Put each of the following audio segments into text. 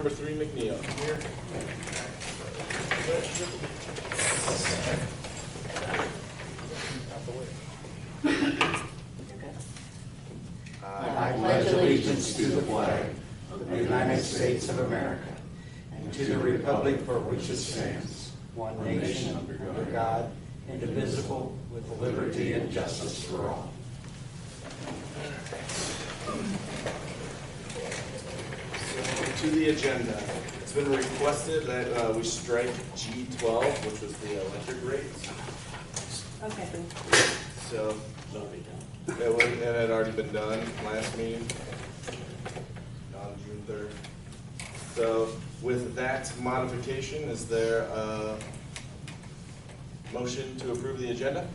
number 3, McNeil. Here. I pledge allegiance to the flag of the United States of America and to the republic for which it stands, one nation under God, indivisible, with liberty and justice for all. So, to the agenda. It's been requested that we strike G12, which was the electric rates. Okay. So, it had already been done last meeting on June 3rd. So, with that modification, is there a motion to approve the agenda?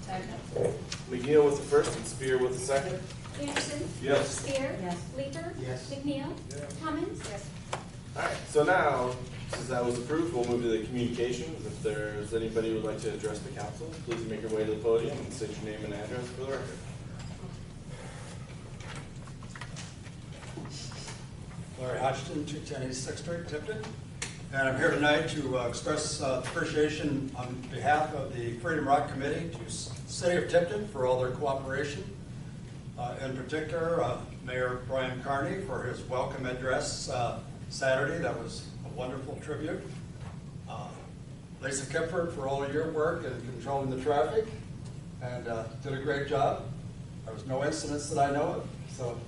Second. McNeil with the first and Spear with the second. Anderson? Yes. Spear? Yes. Leeper? Yes. McNeil? Cummins? Yes. All right, so now, since that was approved, we'll move to the communications. If there's anybody who would like to address the council, please make your way to the podium and state your name and address for the record. Larry Hodgson, 210 East 6th Street, Tipton. And I'm here tonight to express appreciation on behalf of the Freedom Rock Committee to the City of Tipton for all their cooperation. In particular, Mayor Brian Carney for his welcome address Saturday. That was a wonderful tribute. Lisa Kipford for all of your work in controlling the traffic and did a great job. There was no incidents that I know of, so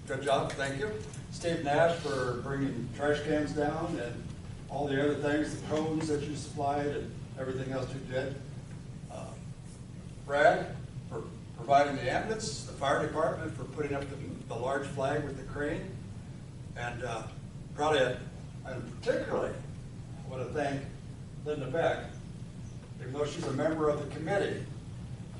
good job, thank you. Steve Nash for bringing trash cans down and all the other things, the cones that you supplied and everything else you did. Brad for providing the ambulance, the fire department for putting up the large flag with the crane, and probably, and particularly, I want to thank Linda Beck, even though she's a member of the committee.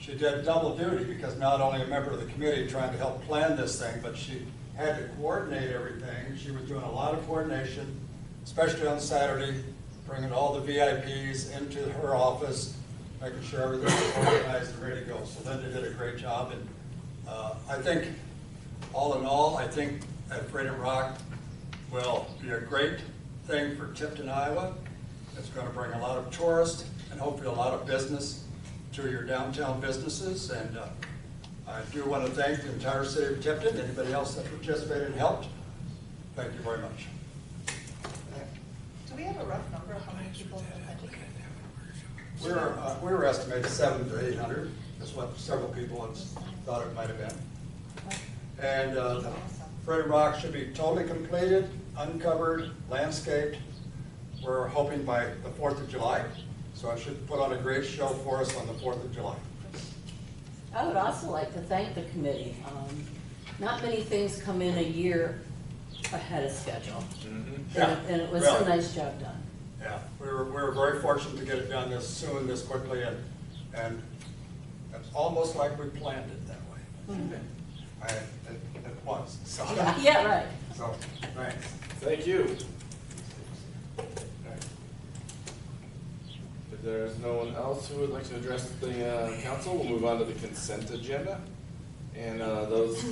She did double duty because not only a member of the committee trying to help plan this thing, but she had to coordinate everything. She was doing a lot of coordination, especially on Saturday, bringing all the VIPs into her office, making sure everything was organized and ready to go. So Linda did a great job. And I think, all in all, I think that Freedom Rock will be a great thing for Tipton, Iowa. It's going to bring a lot of tourists and hopefully a lot of business to your downtown businesses. And I do want to thank the entire city of Tipton, anybody else that participated and helped. Thank you very much. Do we have a rough number of how many people attended? We were estimated 700 to 800. That's what several people have thought it might have been. And Freedom Rock should be totally completed, uncovered, landscaped. We're hoping by the 4th of July. So it should put on a great show for us on the 4th of July. I would also like to thank the committee. Not many things come in a year ahead of schedule. Yeah, And it was really. a nice job done. Yeah, we were very fortunate to get it done this soon, this quickly, and it's almost like we planned it that way. It was. So, Yeah, right. so thanks. Thank you. If there's no one else who would like to address the council, we'll move on to the consent agenda. And those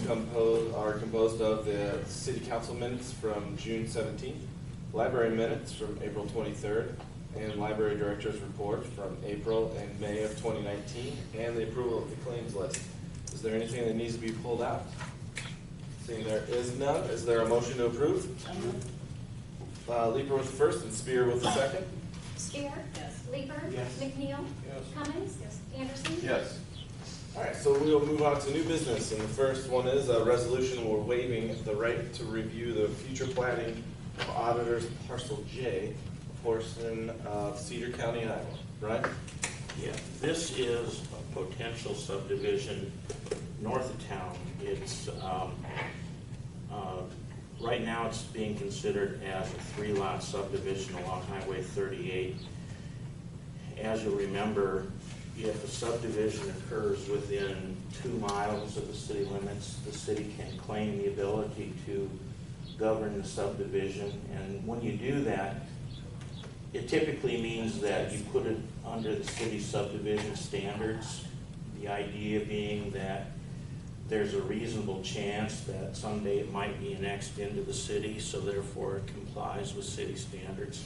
are composed of the city council minutes from June 17th, library minutes from April 23rd, and library director's report from April and May of 2019, and the approval of the claims list. Is there anything that needs to be pulled out? Seeing there is none, is there a motion to approve? Leeper with the first and Spear with the second. Spear? Yes. Leeper? Yes. McNeil? Yes. Cummins? Yes. Anderson? Yes. All right, so we will move on to new business, and the first one is a resolution we're waiving the right to review the future planning of Auditor's Parcel J, a portion of Cedar County, Iowa. Right? Yeah, this is a potential subdivision north of town. It's right now it's being considered as a 3-lot subdivision along Highway 38. As you'll remember, if a subdivision occurs within 2 miles of the city limits, the city can claim the ability to govern the subdivision. And when you do that, it typically means that you put it under the city subdivision standards. The idea being that there's a reasonable chance that someday it might be annexed into the city, so therefore it complies with city standards.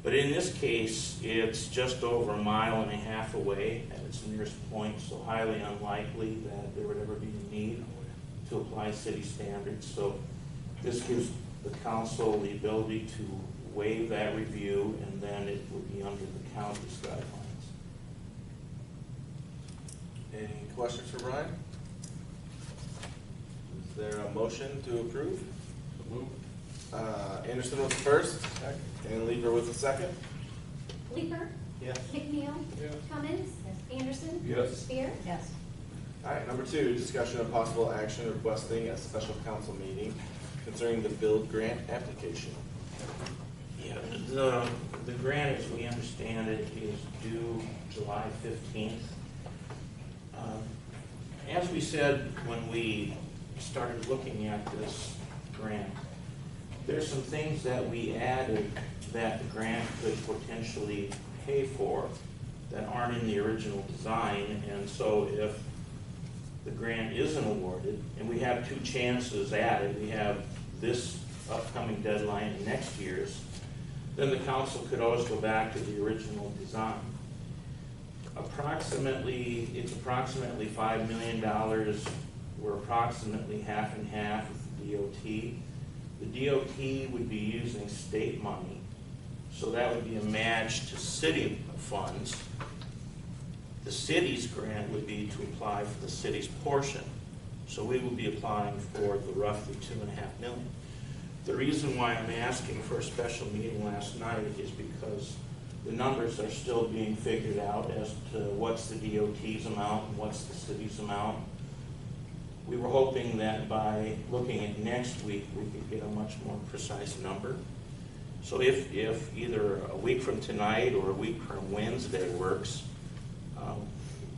But in this case, it's just over 1.5 miles away at its nearest point, so highly unlikely that there would ever be a need to apply city standards. So this gives the council the ability to waive that review, and then it would be under the county's guidelines. Any questions for Brian? Is there a motion to approve? Anderson was the first, and Leeper was the second. Leeper. Yes. McNeil. Yes. Cummins. Anderson. Yes. Spear. Yes. All right, number 2, discussion of possible action requesting a special council meeting concerning the build grant application. Yeah, the grant, as we understand it, is due July 15th. As we said when we started looking at this grant, there's some things that we added that the grant could potentially pay for that aren't in the original design, and so if the grant isn't awarded, and we have 2 chances at it, we have this upcoming deadline and next year's, then the council could always go back to the original design. It's approximately $5 million. We're approximately half and half with the DOT. The DOT would be using state money, so that would be a match to city funds. The city's grant would be to apply for the city's portion, so we will be applying for the roughly $2.5 million. The reason why I'm asking for a special meeting last night is because the numbers are still being figured out as to what's the DOT's amount and what's the city's amount. We were hoping that by looking at next week, we could get a much more precise number. So if either a week from tonight or a week from Wednesday works,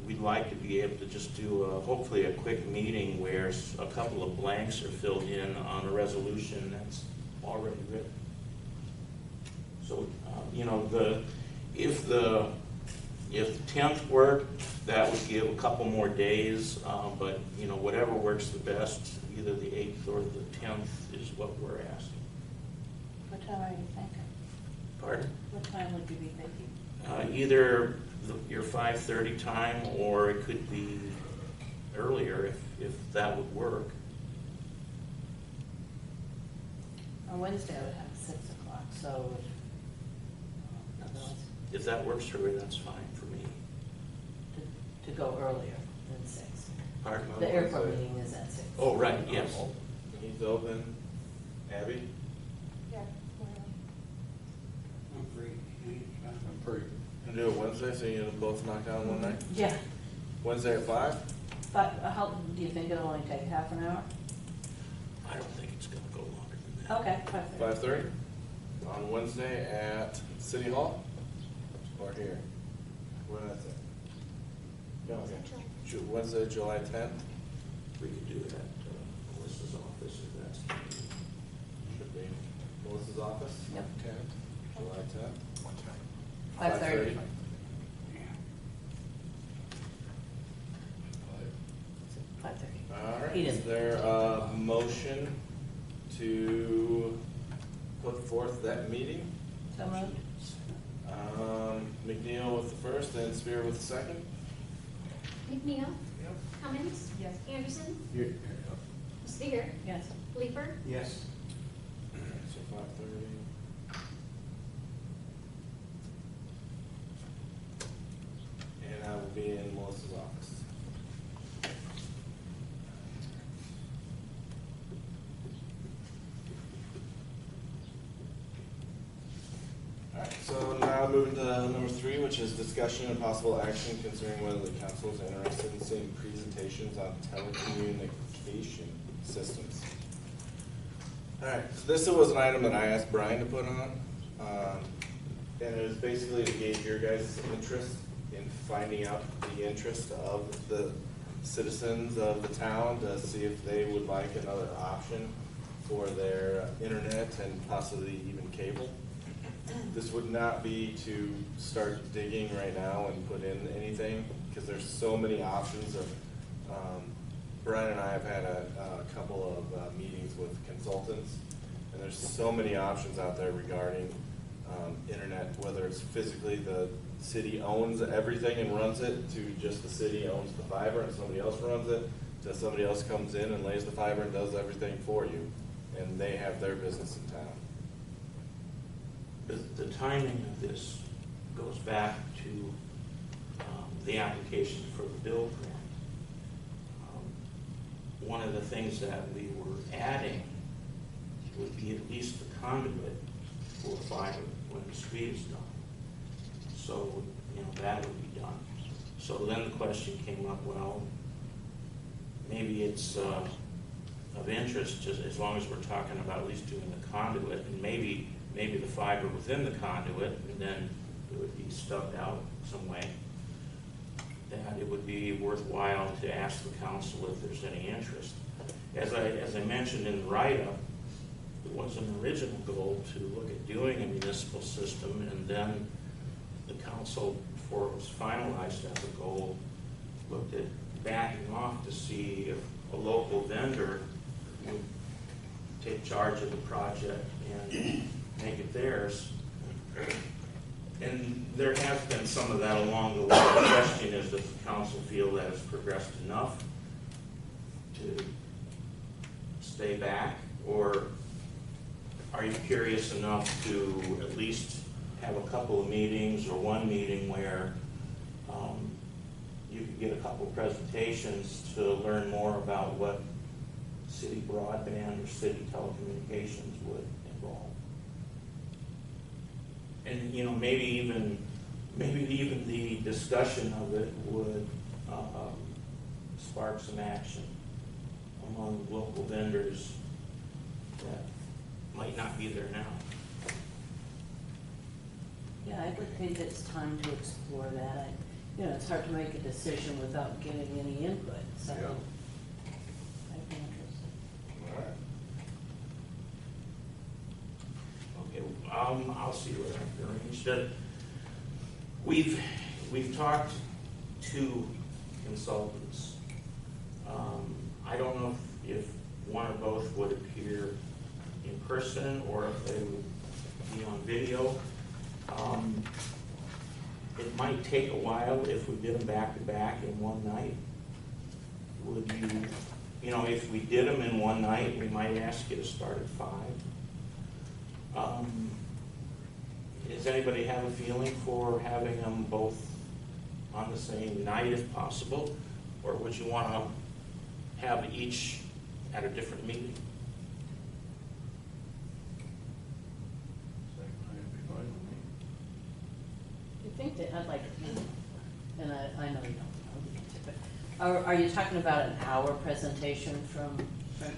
we'd like to be able to just do hopefully a quick meeting where a couple of blanks are filled in on a resolution that's already written. So, if the 10th worked, that would give a couple more days, but, whatever works the best, either the 8th or the 10th is what we're asking. What time are you thinking? Pardon? What time would you be thinking? Either your 5:30 time, or it could be earlier if that would work. On Wednesday, I would have 6 o'clock, so otherwise, If that works for you, that's fine for me. to go earlier than 6. Pardon? The airport meeting is at 6. Oh, right, yes. He's open. Abby? Yeah. I'm free. I'm free. And do it Wednesday, so you both knock out in one night? Yeah. Wednesday at 5? But how, do you think it'll only take half an hour? I don't think it's gonna go longer than that. Okay, 5:30. 5:30? On Wednesday at City Hall? Or here? Where is it? No, okay. Wednesday, July 10th? We could do it at Melissa's office if that's. Should be. Melissa's office? Yep. 10th, July 10th. 5:30. 5:30. All right, He is didn't. there a motion to put forth that meeting? So moved. McNeil with the first and Spear with the second. McNeil. Cummins. Yes. Anderson. Yes. Spear. Yes. Leeper. Yes. So 5:30. And I will be in Melissa's office. Alright, so now moving to number 3, which is discussion and possible action concerning whether the council is interested in seeing presentations on telecommunication systems. Alright, so this was an item that I asked Brian to put on, and it was basically to gauge your guys' interest in finding out the interest of the citizens of the town to see if they would like another option for their internet and possibly even cable. This would not be to start digging right now and put in anything, because there's so many options of Brian and I have had a couple of meetings with consultants, and there's so many options out there regarding internet, whether it's physically the city owns everything and runs it, to just the city owns the fiber and somebody else runs it, to somebody else comes in and lays the fiber and does everything for you, and they have their business in town. The timing of this goes back to the application for the bill grant. One of the things that we were adding would be at least the conduit for fiber when the street is done. So, that would be done. So then the question came up, well, maybe it's of interest, just as long as we're talking about at least doing the conduit, and maybe the fiber within the conduit, and then it would be stubbed out some way, that it would be worthwhile to ask the council if there's any interest. As I mentioned in the write-up, it was an original goal to look at doing a municipal system, and then the council, before it was finalized as a goal, looked at backing off to see if a local vendor would take charge of the project and make it theirs. And there has been some of that along the way. The question is, does the council feel that it's progressed enough to stay back, or are you curious enough to at least have a couple of meetings or one meeting where you could get a couple of presentations to learn more about what city broadband or city telecommunications would involve? And maybe even the discussion of it would spark some action among local vendors that might not be there now. Yeah, I would think it's time to explore that. It's hard to make a decision without getting any input, so Yeah. I'd be interested. All right. Okay, I'll see what I can arrange. We've talked to consultants. I don't know if one or both would appear in person or if they would be on video. It might take a while if we did them back to back in one night. Would you, if we did them in one night, we might ask you to start at 5. Does anybody have a feeling for having them both on the same night if possible? Or would you want to have each at a different meeting? You think that I'd like, and I know you don't know the answer, but are you talking about an hour presentation from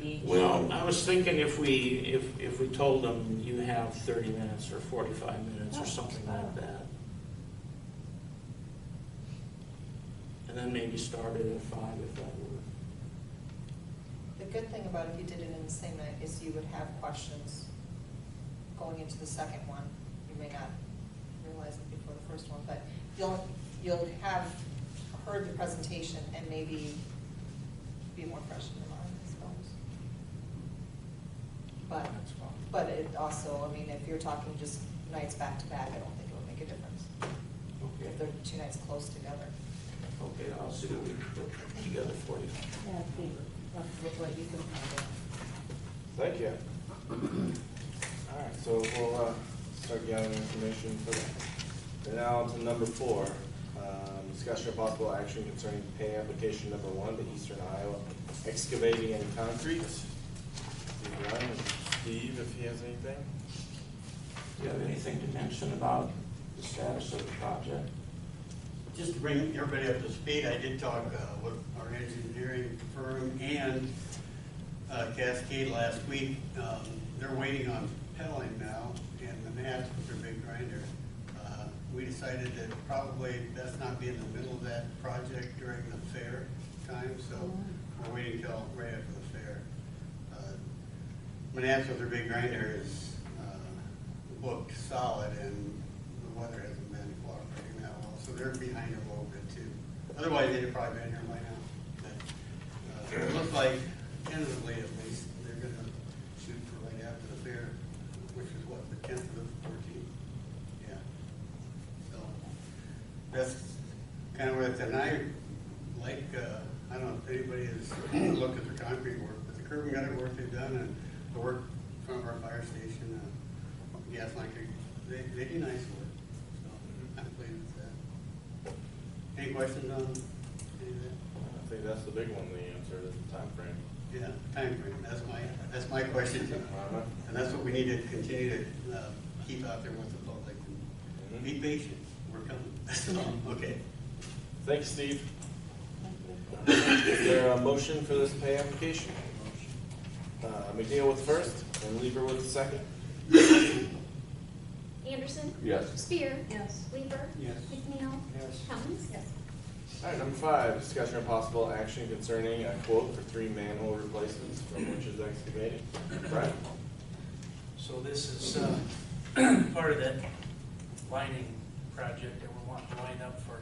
each? Well, I was thinking if we told them you have 30 minutes or 45 minutes or something like that. And then maybe start it at 5 if that were. The good thing about if you did it in the same night is you would have questions going into the second one. You may not realize it before the first one, but you'll have heard the presentation and maybe be more fresh in your mind, I suppose. But it also, if you're talking just nights back to back, I don't think it would make a difference. Okay. If they're 2 nights close together. Okay, I'll see what we can put together for you. Yeah, I think what you can find out. Thank you. All right, so we'll start gathering information for that. And now to number 4, discussion of possible action concerning pay application number 1 to Eastern Iowa Excavating and Concrete. Ryan and Steve, if he has anything. Do you have anything to mention about the status of the project? Just to bring everybody up to speed, I did talk with our engineering firm and Cascade last week. They're waiting on pedaling now, and the mats with their big grinder. We decided that probably best not be in the middle of that project during the fair time, so we're waiting till right after the fair. Manats with their big grinder is booked solid, and the weather hasn't been cooperating that well, so they're behind a little bit too. Otherwise, they'd have probably been here by now. But, it looks like tentatively at least, they're gonna shoot for right after the fair, which is what, the 10th to the 14th? Yeah. So, that's kind of what, and I like, I don't know if anybody has looked at the concrete work, but the curb and gutter work they've done and the work in front of our fire station, gas line, they do nice work. So I'm pleased with that. Any questions on any of that? I think that's the big one, the answer is the time frame. Yeah, time frame. That's my question too. And that's what we need to continue to keep out there with the public. And be patient. We're coming. Okay. Thanks, Steve. Is there a motion for this pay application? McNeil with the first, and Lieber with the second. Anderson? Yes. Spear? Yes. Lieber? Yes. McNeil? Yes. Cummins? Yes. All right, number 5, discussion of possible action concerning a quote for 3 manhole replacements from Witches Excavating. Brian? So this is part of that lining project that we're wanting to line up for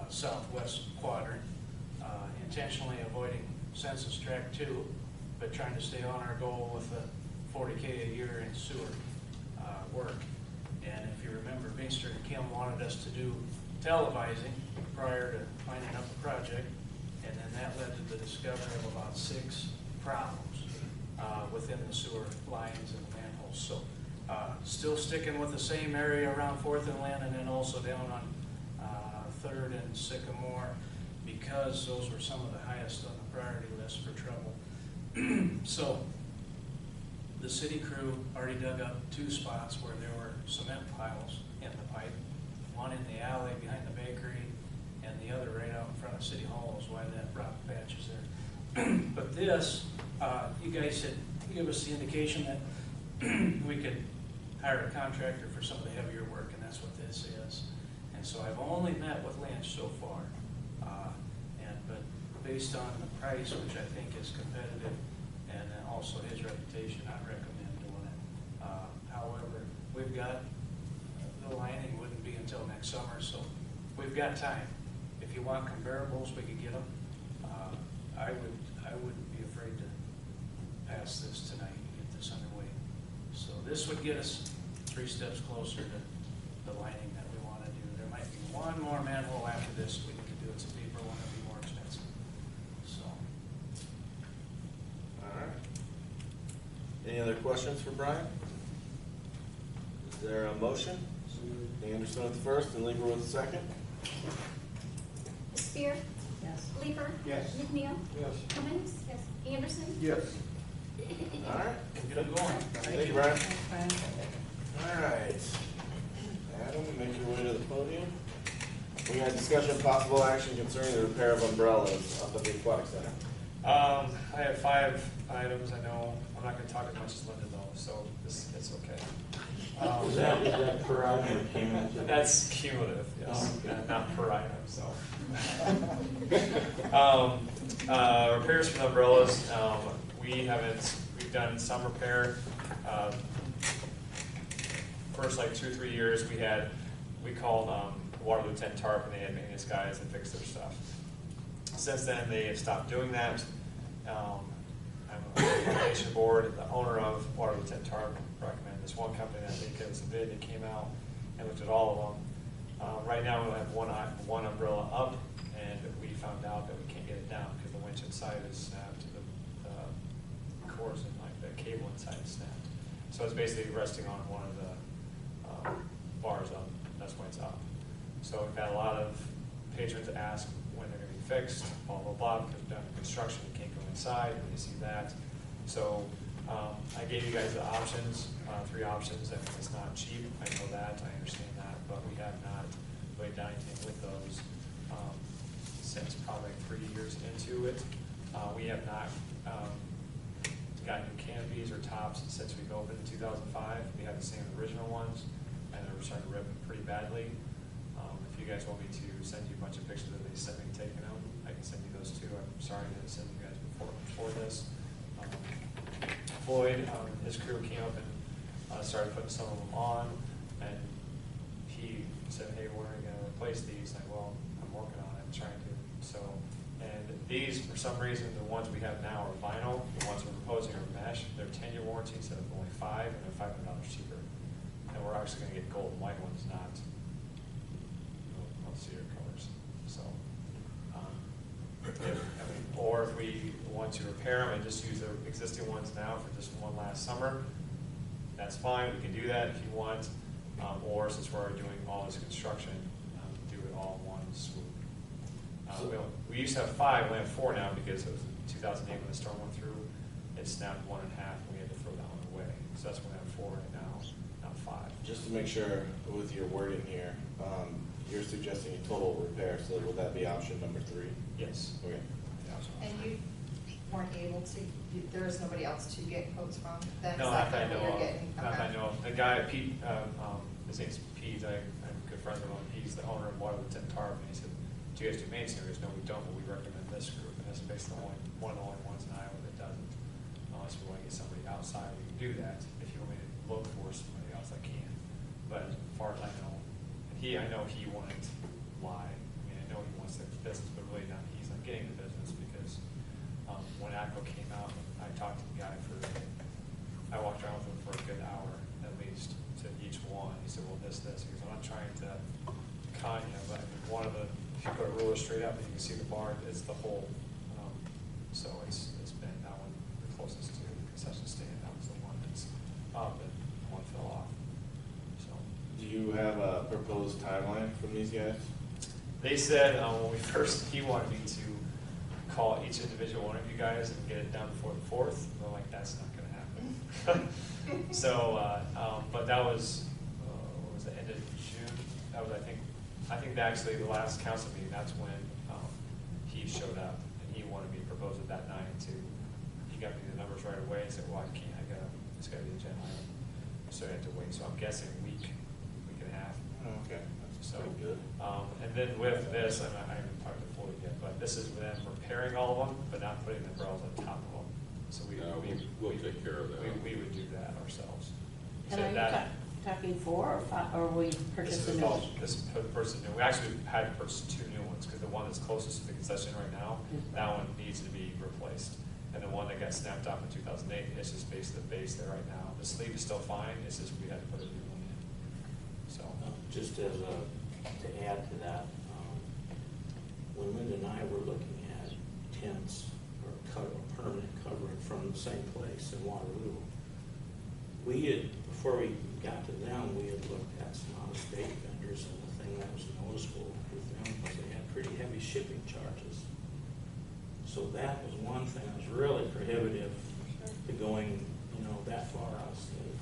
southwest quadrant, intentionally avoiding census tract 2, but trying to stay on our goal with the $40K a year in sewer work. And if you remember, Binster and Kim wanted us to do televising prior to lining up the project, and then that led to the discovery of about 6 problems within the sewer lines and the manholes. So still sticking with the same area around 4th and Land, and then also down on 3rd and Sycamore, because those were some of the highest on the priority list for trouble. So the city crew already dug up 2 spots where there were cement piles in the pipe, one in the alley behind the bakery, and the other right out in front of City Hall is why that rock patch is there. But this, you guys had give us the indication that we could hire a contractor for some of the heavier work, and that's what this is. And so I've only met with Lance so far, but based on the price, which I think is competitive, and then also his reputation, I recommend doing it. However, we've got, the lining wouldn't be until next summer, so we've got time. If you want comparables, we could get them. I wouldn't be afraid to pass this tonight and get this underway. So this would get us 3 steps closer to the lining that we want to do. There might be one more manhole after this we need to do. It's a deeper one, it'll be more expensive. So. All right. Any other questions for Brian? Is there a motion? Anderson with the first and Lieber with the second. Spear? Yes. Lieber? Yes. McNeil? Yes. Cummins? Yes. Anderson? Yes. All right. Get it going. Thank you, Brian. All right. Adam, make your way to the podium. We got discussion of possible action concerning the repair of umbrellas up at the aquatic center. I have 5 items. I know I'm not going to talk as much as Linda though, so it's okay. Is that per item or cumulative? That's cumulative, yes, not per item. So, repairs for the umbrellas. We've done some repair. First, like 2 or 3 years, we called Waterloo 10 Tarp, and they had maintenance guys that fixed their stuff. Since then, they have stopped doing that. I'm on the nation board. The owner of Waterloo 10 Tarp recommended this one company that they gave us a bid. They came out and looked at all of them. Right now, we only have one umbrella up, and we found out that we can't get it down because the winch inside is snapped, the cords and like the cable inside is snapped. So it's basically resting on one of the bars up. That's why it's up. So we've had a lot of patrons ask when they're going to be fixed, blah, blah, blah, because we've done construction, we can't go inside, when you see that. So I gave you guys the options, 3 options. I mean, it's not cheap, I know that, I understand that, but we have not really done anything with those since probably 3 years into it. We have not got new canopies or tops since we've opened in 2005. We have the same original ones, and they're starting to rip pretty badly. If you guys want me to send you a bunch of pictures that they sent me taking them, I can send you those too. I'm sorry I didn't send you guys before this. Floyd, his crew came up and started putting some of them on, and he said, hey, when are you going to replace these? Like, well, I'm working on it, trying to. So, and These, for some reason, the ones we have now are vinyl, the ones we're proposing are mesh. They're 10-year warranty instead of only 5, and they're $500 cheaper. And we're actually gonna get gold and white ones, not cedar colors. So, or if we want to repair them and just use the existing ones now for just one last summer, that's fine, we can do that if you want. Or since we're already doing all this construction, do it all in one swoop. We used to have 5, we have 4 now because it was 2008 when the storm went through. It snapped 1 in half and we had to throw that one away. So that's why we have 4 right now, not 5. Just to make sure with your wording here, you're suggesting a total repair, so would that be option number 3? Yes. Okay. And you weren't able to, there was nobody else to get quotes from? Then No, is not that that I what know you're of. getting? Not that I Okay. know of. The guy, Pete, his name's Pete, I'm good friends with him. He's the owner of Waterloo Tarp, and he said, do you guys do main series? No, we don't, but we recommend this group. And this is basically one of the only ones in Iowa that doesn't. Unless we want to get somebody outside, we can do that. If you want me to look for somebody else, I can. But as far as I know, and I know he wouldn't lie. I mean, I know he wants the business, but really not, he's not getting the business because when ACO came out, I talked to the guy I walked around with him for a good hour at least to each one. He said, well, this. He goes, I'm not trying to con you, but I mean, one of the, if you put a ruler straight up and you can see the bar, it's the whole. So it's been that one, the closest to the concession stand. That was the one that's up and one fell off. So. Do you have a proposed timeline from these guys? They said when he wanted me to call each individual one of you guys and get it done before the 4th. We're like, that's not going to happen. So, but that was, what was the end of June? That was, I think actually the last council meeting, that's when he showed up and he wanted me to propose it that night to, he got me the numbers right away and said, well, it's got to be a agenda item. So I had to wait. So I'm guessing a week and a half. Oh, okay, that's So, pretty good. and then with this, I haven't talked to Floyd yet, but this is them repairing all of them, but not putting the barrels on top of them. So we'll take care of that. We would do that ourselves. And So are you that- talking 4 or 5, or will you purchase a new one? This person, we actually had to purchase 2 new ones, because the one that's closest to the concession right now, that one needs to be replaced. And the one that got snapped off in 2008, it's just the base there right now. The sleeve is still fine, it's just we had to put a new one in. So, Just to add to that, when Linda and I were looking at tents or permanent covering from the same place in Waterloo, before we got to them, we had looked at some out-of-state vendors, and the thing that was noticeable with them was they had pretty heavy shipping charges. So that was one thing that was really prohibitive to going, that far out of state.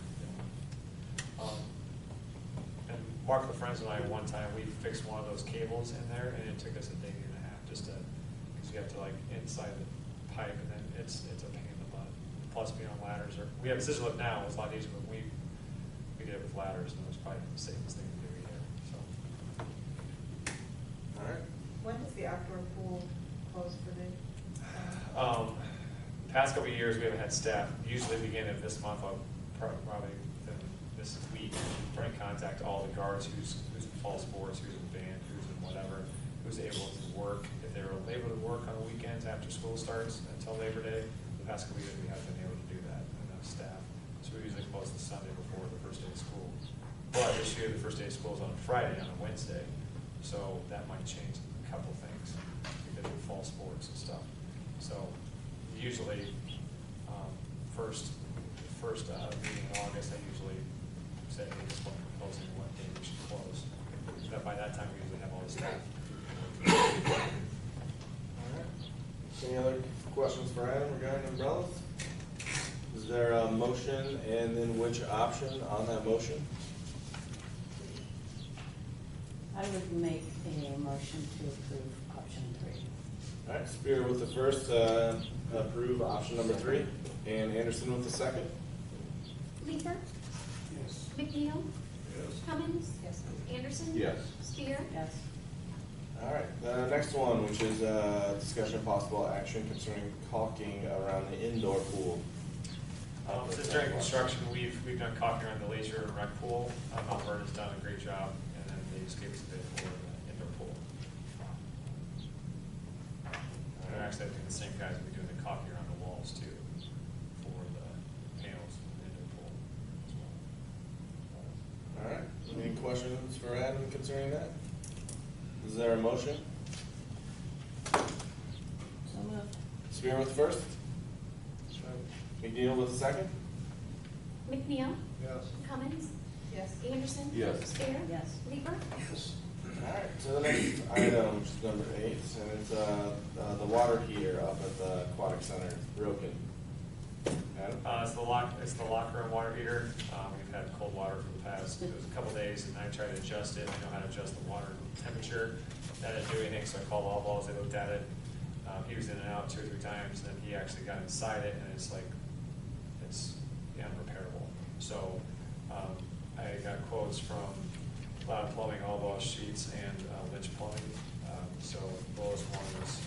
and Mark LaFrenz and I, one time, we fixed one of those cables in there, and it took us a day and a half just to, because you have to inside the pipe, and then it's a pain in the butt. Plus being on ladders, we have a scissor lift now, it's a lot easier, but we did it with ladders, and it was probably the safest thing to do either, so. All right. When does the outdoor pool close for the? Past couple of years, we haven't had staff. Usually beginning of this month, I'll probably within this week, try to contact all the guards who's in fall sports, who's in band, who's in whatever, who's able to work. If they're able to work on the weekends after school starts until Labor Day, the past couple of years, we haven't been able to do that, enough staff. So we usually close the Sunday before the first day of school. But this year, the first day of school is on a Friday, on a Wednesday, so that might change a couple things because of fall sports and stuff. So usually, first meeting in August, I usually say, hey, this one proposing what day we should close. But by that time, we usually have all the staff. All right. Any other questions for Adam regarding umbrellas? Is there a motion, and then which option on that motion? I would make a motion to approve option 3. All right, Spear with the first, approve option number 3, and Anderson with the second. Leeper. Yes. McNeil. Cummins. Yes. Anderson. Yes. Spear. Yes. All right, the next one, which is discussion of possible action concerning caulking around the indoor pool. Since during construction, we've done caulking around the leisure and rec pool. Mount Vernon's done a great job, and then they just gave us a bid for the indoor pool. They're actually, I think the same guys will be doing the caulking around the walls too, for the panels in the pool as well. All right, any questions for Adam concerning that? Is there a motion? So moved. Spear with the first? McNeil with the second? McNeil? Yes. Cummins? Yes. Anderson? Yes. Spear? Yes. Leeper? Yes. All right, so the next item, which is number 8, and it's the water heater up at the aquatic center, it's broken. Adam? It's the locker room water heater. We've had cold water for the past, it was a couple days, and I tried to adjust it. I know how to adjust the water temperature. That didn't do anything, so I called All Balls, they looked at it. He was in and out 2 or 3 times, and then he actually got inside it, and it's like, it's unrepairable. So, I got quotes from Cloud Plumbing, All Balls Sheets, and Lynch Plumbing. So the lowest one was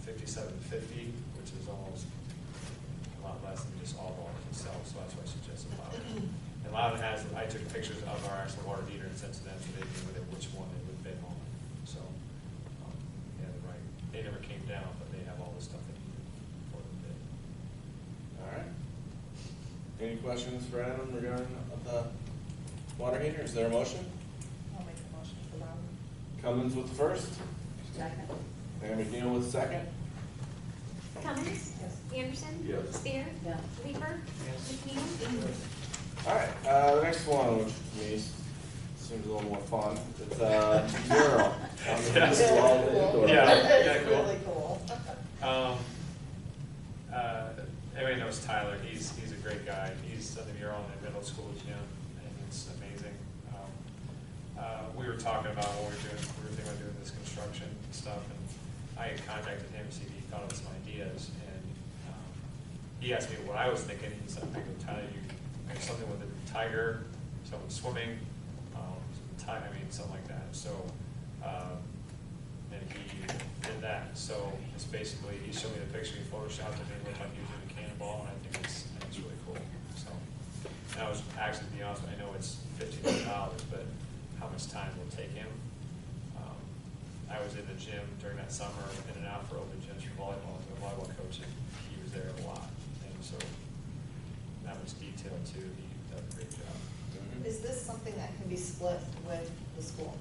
$57.50, which is almost a lot less than just All Balls itself, so that's why I suggested Loudon. And Loudon has, I took pictures of our actual water heater and sent to them, so they knew which one they would fit on. So, yeah, they're right. They never came down, but they have all the stuff they needed for the bid. All right. Any questions for Adam regarding the water heater? Is there a motion? I'll make a motion for that. Cummins with the first, Second. and McNeil with the second. Cummins? Yes. Anderson? Yes. Spear? Yeah. Leeper? McNeil? All right, the next one, which to me seems a little more fun, it's mural. on the Yes. wall of the indoor. Yeah. It's cool. really cool. Everybody knows Tyler. He's a great guy. He's done the mural in the middle school gym, and it's amazing. We were talking about what we were thinking about doing this construction stuff, and I had contacted him to see if he thought of some ideas, and he asked me what I was thinking. He said, "I go, Tyler, you make something with a tiger, someone swimming, something like that." So, and he did that. So it's basically, he showed me the picture, he photoshopped it, and it looked like he was doing a cannonball, and I think it's really cool. So, and I was actually, to be honest, I know it's $1,500, but how much time will it take him? I was in the gym during that summer, in and out for open gyms for volleyball, as a volleyball coach, and he was there a lot. And so that was detailed too. He did a great job. Is this something that can be split with the school?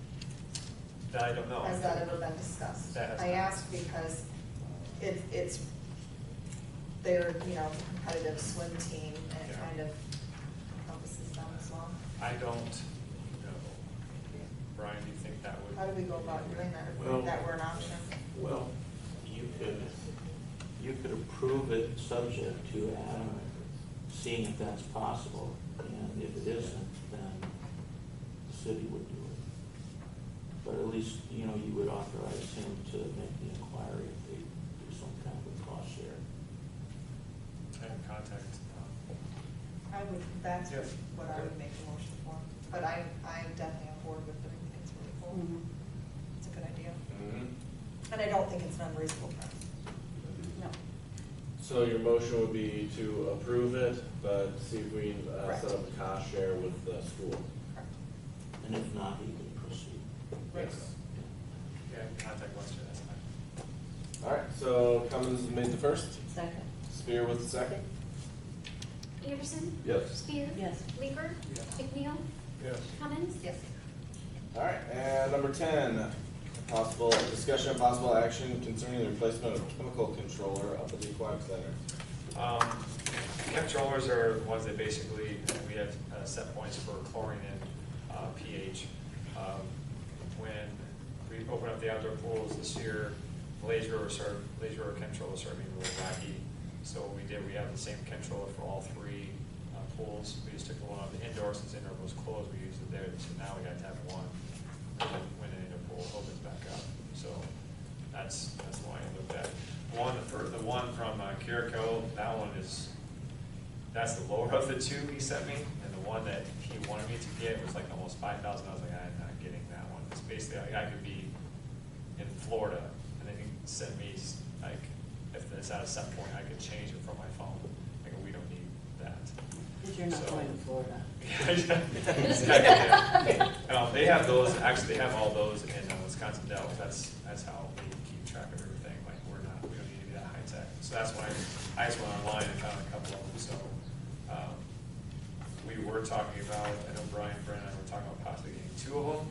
That I don't know. Has that ever been discussed? That has I not. ask because it's their, competitive swim team, and it Yeah. kind of encompasses them as well. I don't know. Brian, do you think that would? How do we go about doing that, Well- if that were an option? Well, you could approve it subject to Adam seeing if that's possible, and if it isn't, then the city would do it. But at least, you would authorize him to make the inquiry if they do some kind of a cost share. I can contact, That's Yeah. what I would make a motion for, but I'm definitely on board with it, I think it's really cool. Mhm. It's a good idea, Mhm. and I don't think it's an unreasonable price. No. So your motion would be to approve it, but see if we can Correct. set up a cost share with the school. Correct. And if not, he can proceed. Right. yeah, I can contact Lester, that's fine. All right, so Cummins made the first, Second. Spear with the second. Anderson? Yes. Spear? Yes. Leeper? McNeil? Yes. Cummins? Yes. All right, and number 10, possible discussion and possible action concerning the replacement of chemical controller up at the aquatic center. Controllers are the ones that basically, we have set points for chlorine and pH. When we opened up the outdoor pools this year, the Lazy River controller started being really wacky. So what we did, we have the same controller for all 3 pools. We just took the one on the indoor, since indoor was closed, we used it there. So now we got to have one when the indoor pool opens back up. So that's why I looked at. The one from Curico, that's the lower of the 2 he sent me, and the one that he wanted me to get was like almost $5,000. I was like, I'm not getting that one. It's basically, I could be in Florida, and then he sent me, like, if it's at a set point, I could change it from my phone. I go, we don't need that. Because you're not So- going to Florida. Exactly. They have those, actually, they have all those in Wisconsin Dells. That's how we keep track of everything, like where So that's why I just went online and found a couple of them. So we were talking about, I know Brian, Brent, and I were talking about possibly getting 2 of them.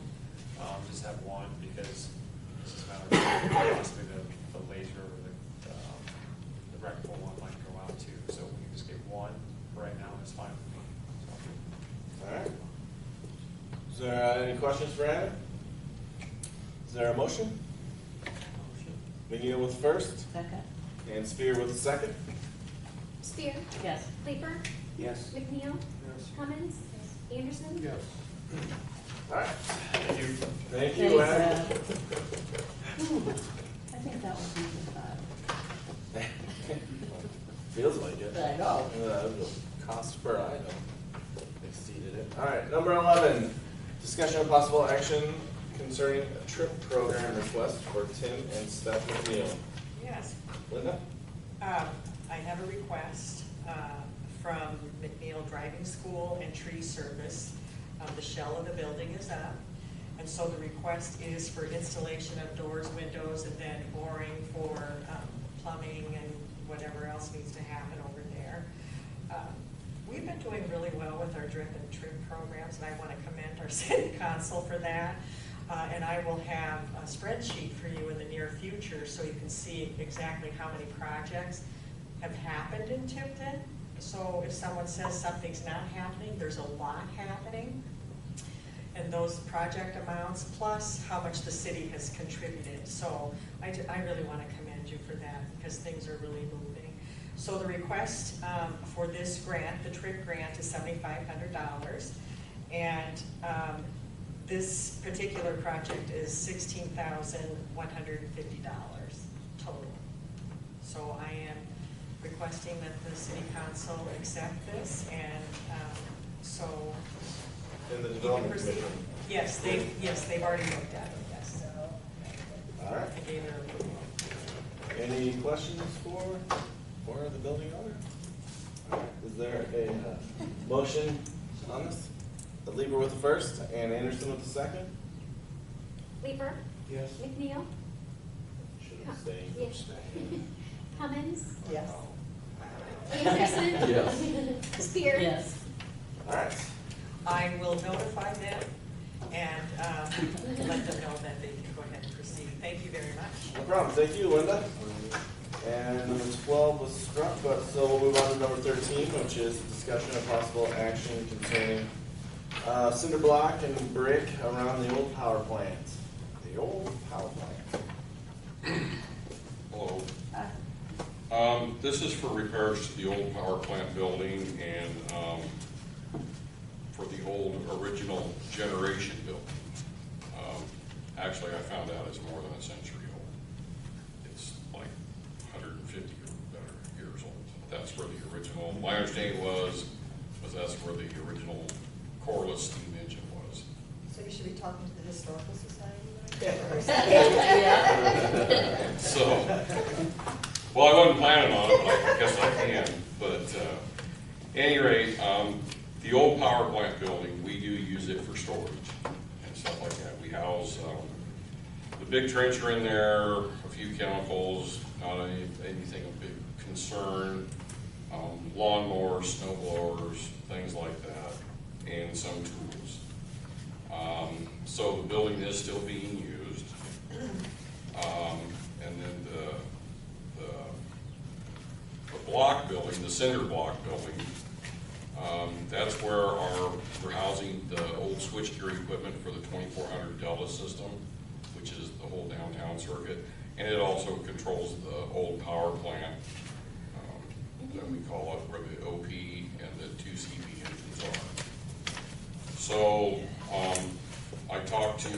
Just have one because it's just a matter of possibly the laser or the rectal one might go out too. So we can just get one right now. It's fine with me. So. All right. Is there any questions for Anna? Is there a motion? McNeil with first, Second? and Spear with the second. Spear, Yes. Leeper, Yes. McNeil, Cummins, Anderson. Yes. All right. Thank you. Thank you, Thanks, Anna. I think that was number 5. Feels like it. I know. The cost per item exceeded it. All right, number 11, discussion of possible action concerning a trip program request for Tim and Steph McNeil. Yes, Linda? I have a request from McNeil Driving School and Tree Service. The shell of the building is up, and so the request is for installation of doors, windows, and then boring for plumbing and whatever else needs to happen over there. We've been doing really well with our drip and trim programs, and I want to commend our city council for that. And I will have a spreadsheet for you in the near future so you can see exactly how many projects have happened in Tipton. So if someone says something's not happening, there's a lot happening. And those project amounts plus how much the city has contributed. So I really want to commend you for that because things are really moving. So the request for this grant, the TRIP grant, is $7,500. And this particular project is $16,150 total. So I am requesting that the city council accept this, and so. In the you can development proceed. commission. Yes, they've already looked at it, yes. All right. I gave their approval. Any questions for the building owner? All right. Is there a motion on this? The Lieber with the first and Anderson with the second? Leeper, Yes. McNeil, Should have stayed. yes. Cummins, Yes. Anderson. Yes. Spear. Yes. All right. I will notify them and let them know that they can go ahead and proceed. Thank you very much. No problem. Thank you, Linda. And number 12 was struck, but so we'll move on to number 13, which is discussion of possible action concerning cinder block and brick around the old power plant. The old power plant. Hello. This is for repairs to the old power plant building and for the old original generation building. Actually, I found out it's more than a century old. It's like 150 or better years old. That's where the original, my understanding was that's where the original coreless steam engine was. So you should be talking to the Historical Society? Yeah. So, well, I wasn't planning on it, but I guess I can. But at any rate, the old power plant building, we do use it for storage and stuff like that. We house the big trencher in there, a few chemicals, not anything of big concern, lawnmowers, snow blowers, things like that, and some tools. So the building is still being used. And then the block building, the cinder block building, that's where we're housing the old switchgear equipment for the 2400 Delta system, which is the whole downtown circuit. And it also controls the old power plant, that we call it, where the OP and the 2 CP engines are. So I talked to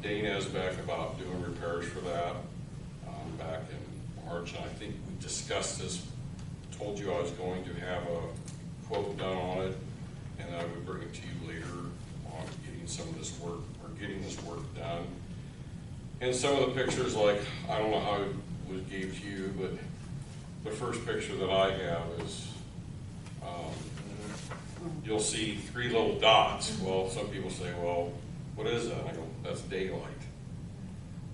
Dane Esbeck about doing repairs for that back in March, and I think we discussed this, told you I was going to have a quote done on it, and I would bring it to you later on getting some of this work, or getting this work done. And some of the pictures, like, I don't know how it was gave to you, but the first picture that I have is, you'll see 3 little dots. Well, some people say, well, what is that? I go, that's daylight.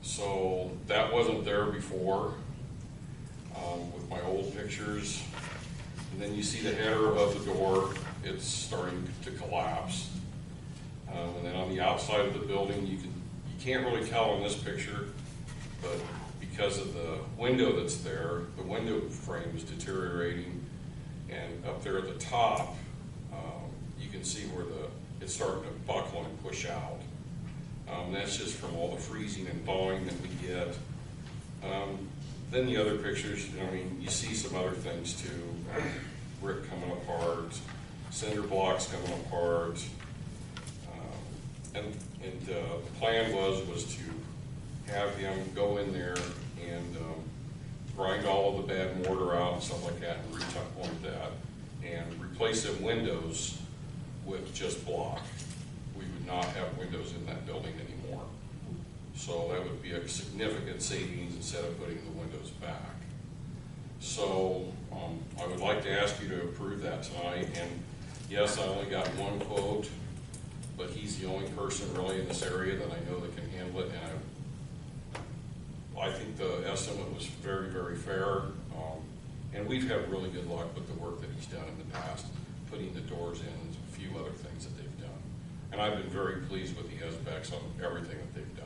So that wasn't there before. with my old pictures. And then you see the header above the door, it's starting to collapse. And then on the outside of the building, you can't really tell in this picture, but because of the window that's there, the window frame is deteriorating. And up there at the top, you can see where it's starting to buckle and push out. That's just from all the freezing and thawing that we get. Then the other pictures, I mean, you see some other things too. Brick coming apart, cinder blocks coming apart. And the plan was to have him go in there and grind all of the bad mortar out and stuff like that and retuck point that and replace them windows with just block. We would not have windows in that building anymore. So that would be a significant savings instead of putting the windows back. So I would like to ask you to approve that tonight. And yes, I only got one quote, but he's the only person really in this area that I know that can handle it. And I think the estimate was very, very fair. And we've had really good luck with the work that he's done in the past, putting the doors in and a few other things that they've done. And I've been very pleased with the SBECs on everything that they've done.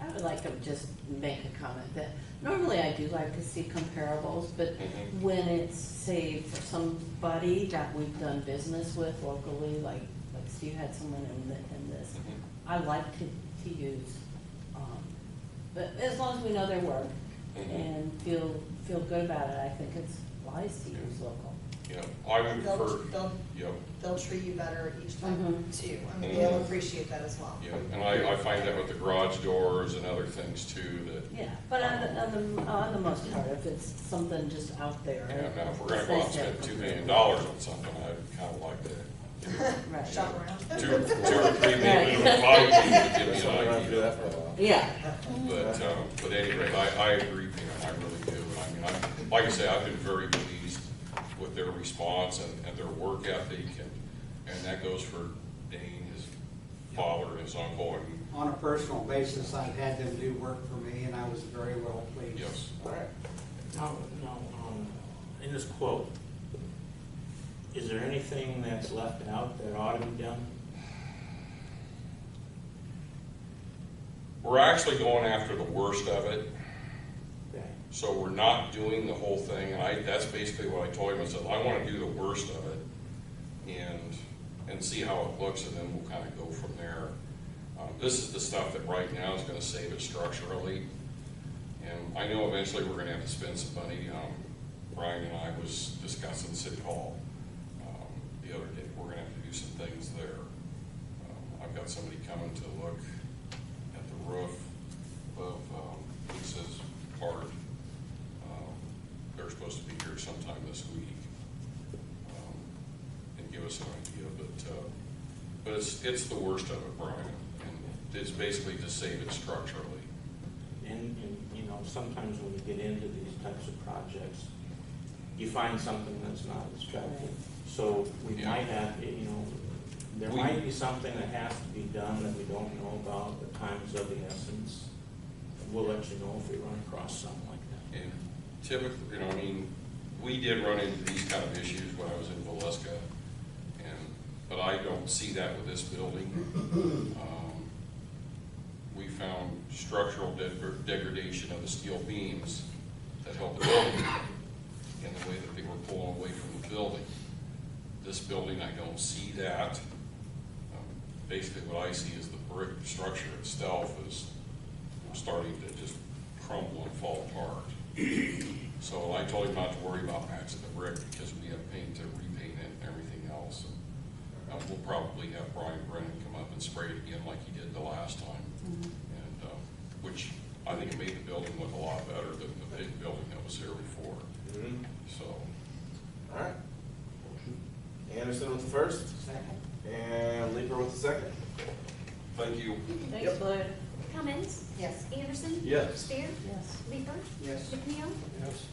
I would like to just make a comment that normally I do like to see comparables, but when it's, say, for somebody that we've done business with locally, like Steve had someone in this, I like to use, but as long as we know their work and feel good about it, I think it's wise to use local. Yeah, I would prefer. They'll treat you better each time too. I mean, they'll appreciate that as well. Yeah, and I find that with the garage doors and other things too that. Yeah, but on the most part, if it's something just out there. Yeah, now if we're gonna go out and spend $2 million on something, I'd kind of like to. Right. Shop around. Two or $3 million, or $5 million to give me So we're an gonna do that idea. for a while. Yeah. But anyway, I agree, Pam, I really do. I mean, like I say, I've been very pleased with their response and their work ethic, and that goes for Dane, his father, and his uncle, and On a personal basis, I've had them do work for me, and I was very well pleased. yes. All right. Now, in this quote, is there anything that's left out that ought to be done? We're actually going after the worst of it. Okay. So we're not doing the whole thing, and that's basically what I told him. I said, I want to do the worst of it and see how it looks, and then we'll kind of go from there. This is the stuff that right now is going to save it structurally. And I know eventually we're going to have to spend some money. Brian and I was discussing City Hall the other day. We're going to have to do some things there. I've got somebody coming to look at the roof of Lisa's part. They're supposed to be here sometime this week and give us an idea. But it's the worst of it, Brian. And it's basically to save it structurally. And sometimes when you get into these types of projects, you find something that's not attractive. So we might have, there might be something that has to be done that we don't know about. The time's of the essence. We'll let you know if we run across something like that. And typically, we did run into these kind of issues when I was in Valeska, but I don't see that with this building. We found structural degradation of the steel beams that held the building in the way that they were pulling away from the building. This building, I don't see that. Basically what I see is the brick structure itself is starting to just crumble and fall apart. So I told him not to worry about matching the brick because we have paint to repaint it and everything else. We'll probably have Brian Brennan come up and spray it again like he did the last time. And which I think it made the building look a lot better than the big building that was here before. So. All right. Anderson with the first. Second. And Leeper with the second. Thank you. Thanks, Lloyd. Cummins? Yes. Anderson? Yes. Spear? Yes. Leeper? Yes. McNeil? Yes.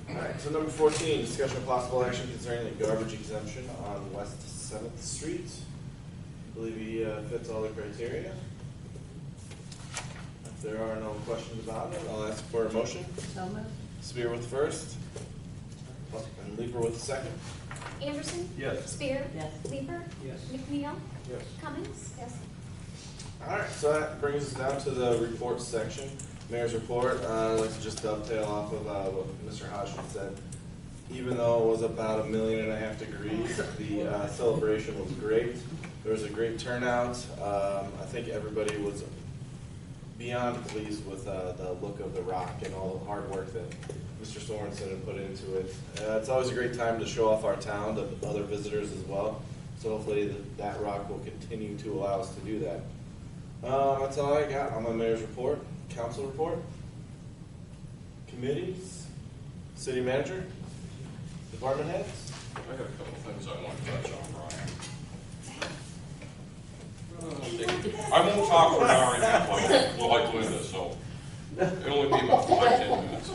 All right, so number 14, discussion of possible action concerning the garbage exemption on West 7th Street. I believe he fits all the criteria. there are no questions about it, I'll ask for a motion. So moved. Spear with first, and Leeper with second. Anderson? Yes. Spear? Yes. Leeper? Yes. McNeil? Yes. Cummins? Yes. All right, so that brings us down to the reports section. Mayor's report, I'd like to just dovetail off of what Mr. Hodgson said. Even though it was about 1.5 million degrees, the celebration was great. There was a great turnout. I think everybody was beyond pleased with the look of the rock and all the hard work that Mr. Sorensen had put into it. It's always a great time to show off our town to other visitors as well. So hopefully that rock will continue to allow us to do that. That's all I got on my mayor's report. Council report, committees, city manager, department heads. I have a couple things I want to touch on, Brian. I won't talk for an hour and a half like Linda, so it'll only be about 5-10 minutes.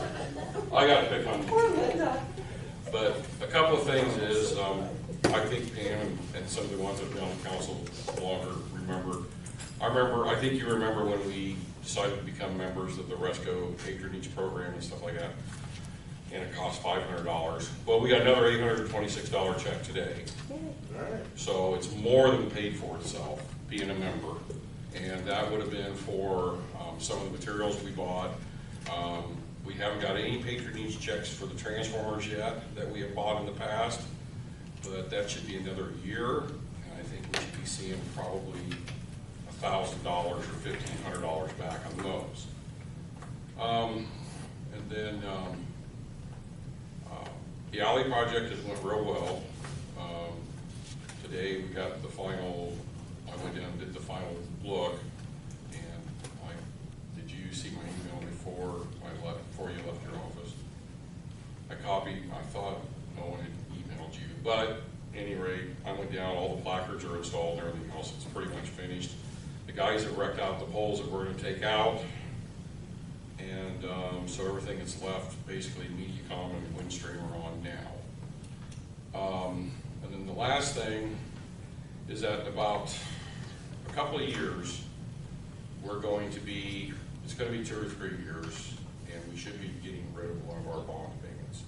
I got to pick on you. But a couple of things is, I think Pam and some of the ones that have been on the council longer I think you remember when we decided to become members of the Resco patronage program and stuff like that, and it cost $500. Well, we got another $826 check today. All right. So it's more than paid for itself, being a member. And that would have been for some of the materials we bought. We haven't got any patronage checks for the transformers yet that we have bought in the past, but that should be another year. And I think we should be seeing probably $1,000 or $1,500 back on those. And then the alley project has went real well. Today we got the final, I went down and did the final look, and did you see my email before you left your office? I copied, I thought no one had emailed you, but at any rate, I went down, all the placards are installed and everything else, it's pretty much finished. The guys have wrecked out the poles that we're going to take out, and so everything that's left, basically Mediacom and Windstream are on now. And then the last thing is that in about a couple of years, it's going to be 2 or 3 years, and we should be getting rid of one of our bond payments.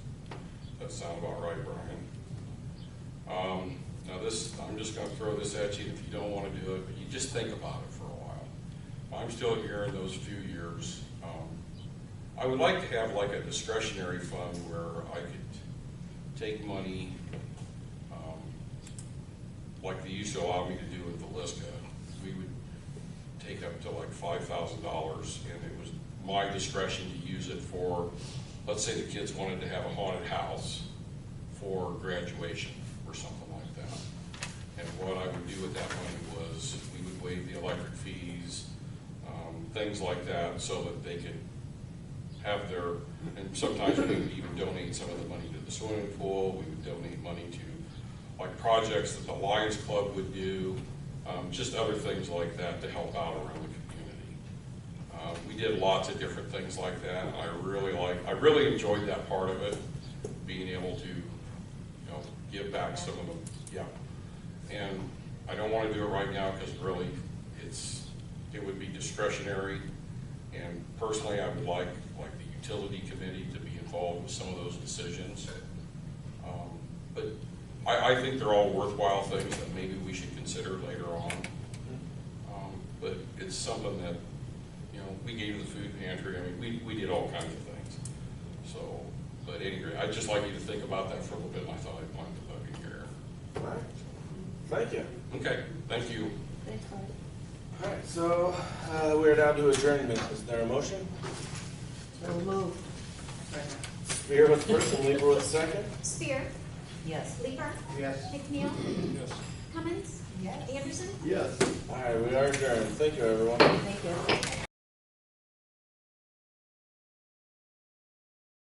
Does that sound about right, Brian? Now this, I'm just going to throw this at you if you don't want to do it, but you just think about it for a while. I'm still here in those few years. I would like to have like a discretionary fund where I could take money, like they used to allow me to do with the LISCA. We would take up to like $5,000, and it was my discretion to use it for, let's say the kids wanted to have a haunted house for graduation or something like that. And what I would do with that money was we would waive the electric fees, things like that, so that they could have their, and sometimes we would even donate some of the money to the swimming pool. We would donate money to like projects that the Lions Club would do, just other things like that to help out around the community. We did lots of different things like that. I really enjoyed that part of it, being able to, give back some of them. Yeah. And I don't want to do it right now because really it would be discretionary. And personally, I would like the utility committee to be involved with some of those decisions. But I think they're all worthwhile things that maybe we should consider later on. But it's something that, we gave to the food pantry. I mean, we did all kinds of things. So, but anyway, I'd just like you to think about that for a little bit, and I thought I'd want to bug in here. All right. Thank you. Okay, thank you. Thanks, Mike. All right, so we're down to adjournment. Is there a motion? So moved. Spear with first and Leeper with second. Spear? Yes. Leeper? Yes. McNeil? Yes. Cummins? Yes. Anderson? Yes. All right, we are adjourned. Thank you, everyone. Thank you.